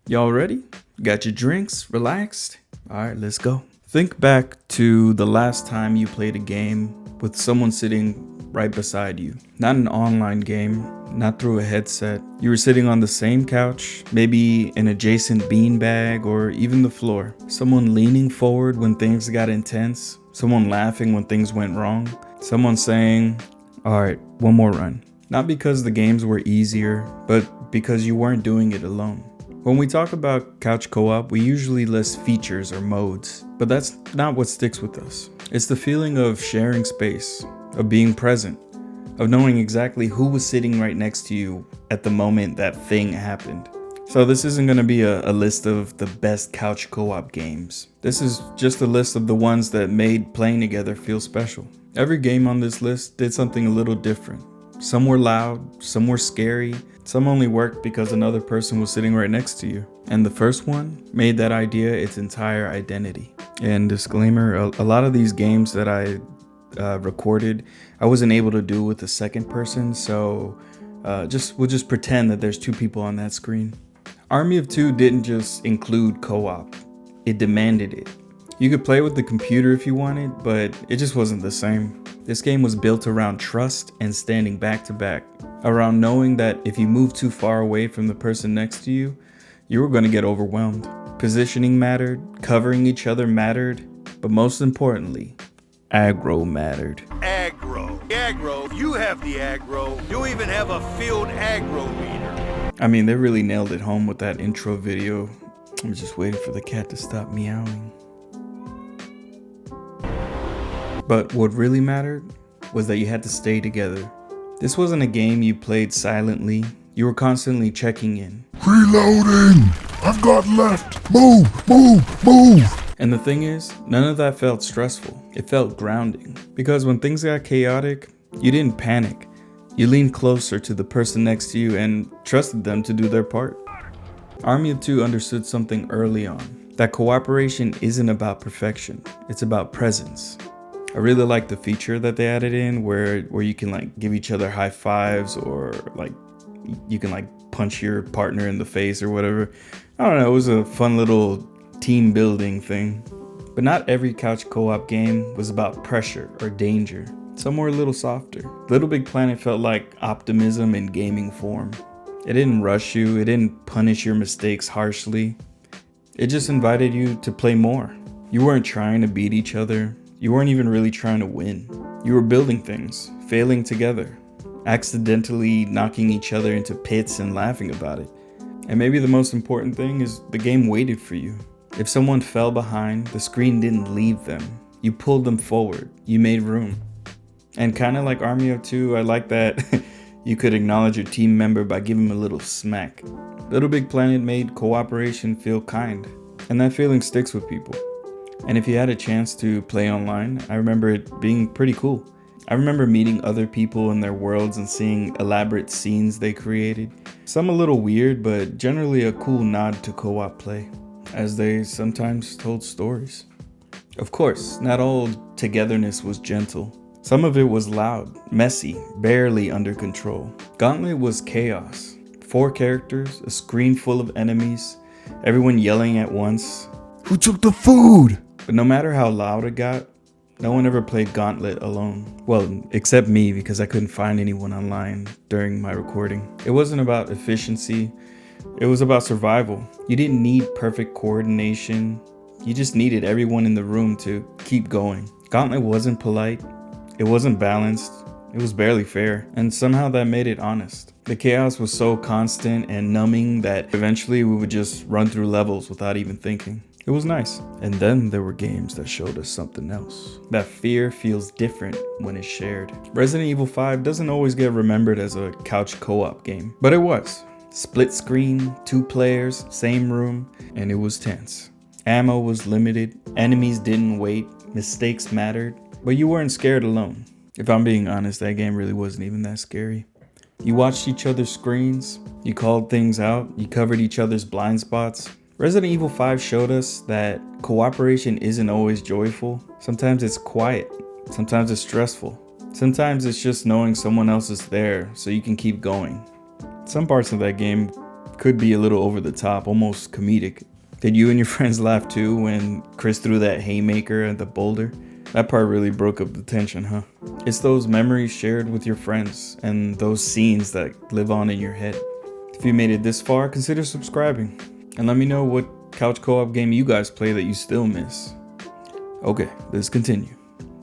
Y'all ready? Got your drinks? Relaxed? Alright, let's go. Think back to the last time you played a game with someone sitting right beside you. Not an online game, not through a headset. You were sitting on the same couch, maybe an adjacent beanbag or even the floor. Someone leaning forward when things got intense. Someone laughing when things went wrong. Someone saying, alright, one more run. Not because the games were easier, but because you weren't doing it alone. When we talk about couch co-op, we usually list features or modes, but that's not what sticks with us. It's the feeling of sharing space, of being present, of knowing exactly who was sitting right next to you at the moment that thing happened. So this isn't going to be a list of the best couch co-op games. This is just a list of the ones that made playing together feel special. Every game on this list did something a little different. Some were loud, some were scary, some only worked because another person was sitting right next to you. And the first one made that idea its entire identity. And disclaimer, a lot of these games that I recorded, I wasn't able to do with the second person, so we'll just pretend that there's two people on that screen. Army of Two didn't just include co-op, it demanded it. You could play with the computer if you wanted, but it just wasn't the same. This game was built around trust and standing back to back, around knowing that if you moved too far away from the person next to you, you were going to get overwhelmed. Positioning mattered, covering each other mattered, but most importantly, aggro mattered. Aggro, you have the aggro. You even have a field aggro meter. I mean, they really nailed it home with that intro video. I'm just waiting for the cat to stop meowing. But what really mattered was that you had to stay together. This wasn't a game you played silently. You were constantly checking in. Reloading! I've got left! Move! And the thing is, none of that felt stressful. It felt grounding. Because when things got chaotic, you didn't panic. You leaned closer to the person next to you and trusted them to do their part. Army of Two understood something early on. That cooperation isn't about perfection. It's about presence. I really like the feature that they added in where you can like give each other high fives, or like you can like punch your partner in the face or whatever. I don't know, it was a fun little team building thing. But not every couch co-op game was about pressure or danger. Some were a little softer. LittleBigPlanet felt like optimism in gaming form. It didn't rush you, it didn't punish your mistakes harshly. It just invited you to play more. You weren't trying to beat each other. You weren't even really trying to win. You were building things, failing together, accidentally knocking each other into pits and laughing about it. And maybe the most important thing is the game waited for you. If someone fell behind, the screen didn't leave them. You pulled them forward. You made room. And kind of like Army of Two, I like that you could acknowledge your team member by giving them a little smack. LittleBigPlanet made cooperation feel kind, and that feeling sticks with people. And if you had a chance to play online, I remember it being pretty cool. I remember meeting other people in their worlds and seeing elaborate scenes they created. Some a little weird, but generally a cool nod to co-op play, as they sometimes told stories. Of course, not all togetherness was gentle. Some of it was loud, messy, barely under control. Gauntlet was chaos. 4 characters, a screen full of enemies, everyone yelling at once. Who took the food? But no matter how loud it got, no one ever played Gauntlet alone. Well, except me, because I couldn't find anyone online during my recording. It wasn't about efficiency, it was about survival. You didn't need perfect coordination, you just needed everyone in the room to keep going. Gauntlet wasn't polite, it wasn't balanced, it was barely fair, and somehow that made it honest. The chaos was so constant and numbing that eventually we would just run through levels without even thinking. It was nice. And then there were games that showed us something else. That fear feels different when it's shared. Resident Evil 5 doesn't always get remembered as a couch co-op game, but it was. Split screen, 2 players, same room, and it was tense. Ammo was limited, enemies didn't wait, mistakes mattered, but you weren't scared alone. If I'm being honest, that game really wasn't even that scary. You watched each other's screens, you called things out, you covered each other's blind spots. Resident Evil 5 showed us that cooperation isn't always joyful. Sometimes it's quiet, sometimes it's stressful. Sometimes it's just knowing someone else is there so you can keep going. Some parts of that game could be a little over the top, almost comedic. Did you and your friends laugh too when Chris threw that haymaker at the boulder? That part really broke up the tension, huh? It's those memories shared with your friends and those scenes that live on in your head. If you made it this far, consider subscribing and let me know what couch co-op game you guys play that you still miss. Okay, let's continue.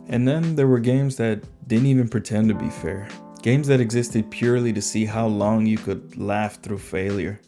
And then there were games that didn't even pretend to be fair. Games that existed purely to see how long you could laugh through failure.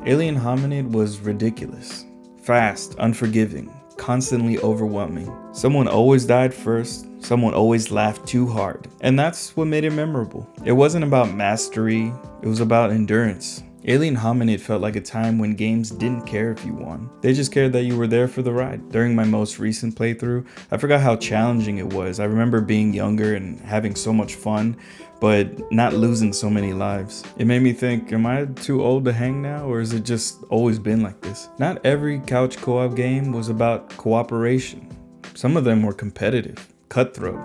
Alien Hominid was ridiculous. Fast, unforgiving, constantly overwhelming. Someone always died first, someone always laughed too hard. And that's what made it memorable. It wasn't about mastery, it was about endurance. Alien Hominid felt like a time when games didn't care if you won. They just cared that you were there for the ride. During my most recent playthrough, I forgot how challenging it was. I remember being younger and having so much fun, but not losing so many lives. It made me think, am I too old to hang now, or has it just always been like this? Not every couch co-op game was about cooperation. Some of them were competitive, cutthroat.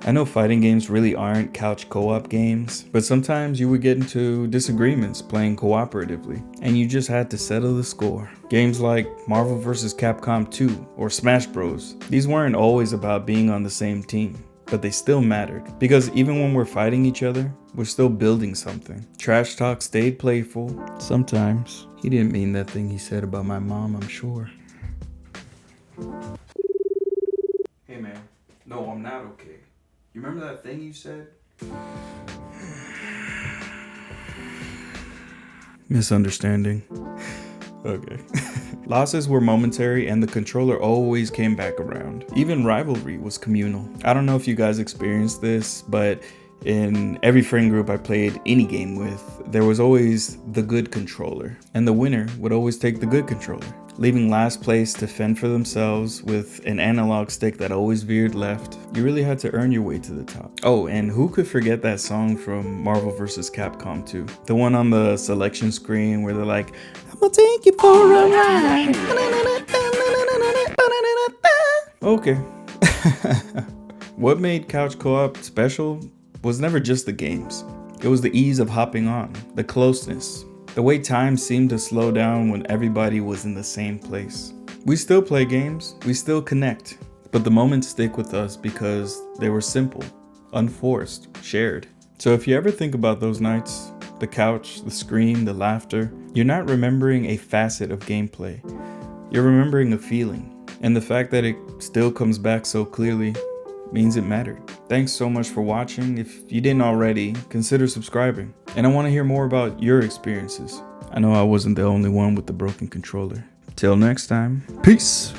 I know fighting games really aren't couch co-op games, but sometimes you would get into disagreements playing cooperatively, and you just had to settle the score. Games like Marvel vs. Capcom 2 or Smash Bros. These weren't always about being on the same team, but they still mattered, because even when we're fighting each other, we're still building something. Trash talk stayed playful. Sometimes. He didn't mean that thing he said about my mom, I'm sure. Hey man, no, I'm not okay. You remember that thing you said? Misunderstanding. Okay. Losses were momentary and the controller always came back around. Even rivalry was communal. I don't know if you guys experienced this, but in every friend group I played any game with, there was always the good controller, and the winner would always take the good controller, leaving last place to fend for themselves with an analog stick that always veered left. You really had to earn your way to the top. Oh, and who could forget that song from Marvel vs. Capcom 2? The one on the selection screen where they're like, I'm gonna take you for a ride. Okay. What made couch co-op special was never just the games. It was the ease of hopping on, the closeness, the way time seemed to slow down when everybody was in the same place. We still play games, we still connect, but the moments stick with us because they were simple, unforced, shared. So if you ever think about those nights, the couch, the screen, the laughter, you're not remembering a facet of gameplay. You're remembering a feeling, and the fact that it still comes back so clearly means it mattered. Thanks so much for watching. If you didn't already, consider subscribing. And I want to hear more about your experiences. I know I wasn't the only one with the broken controller. Till next time, peace!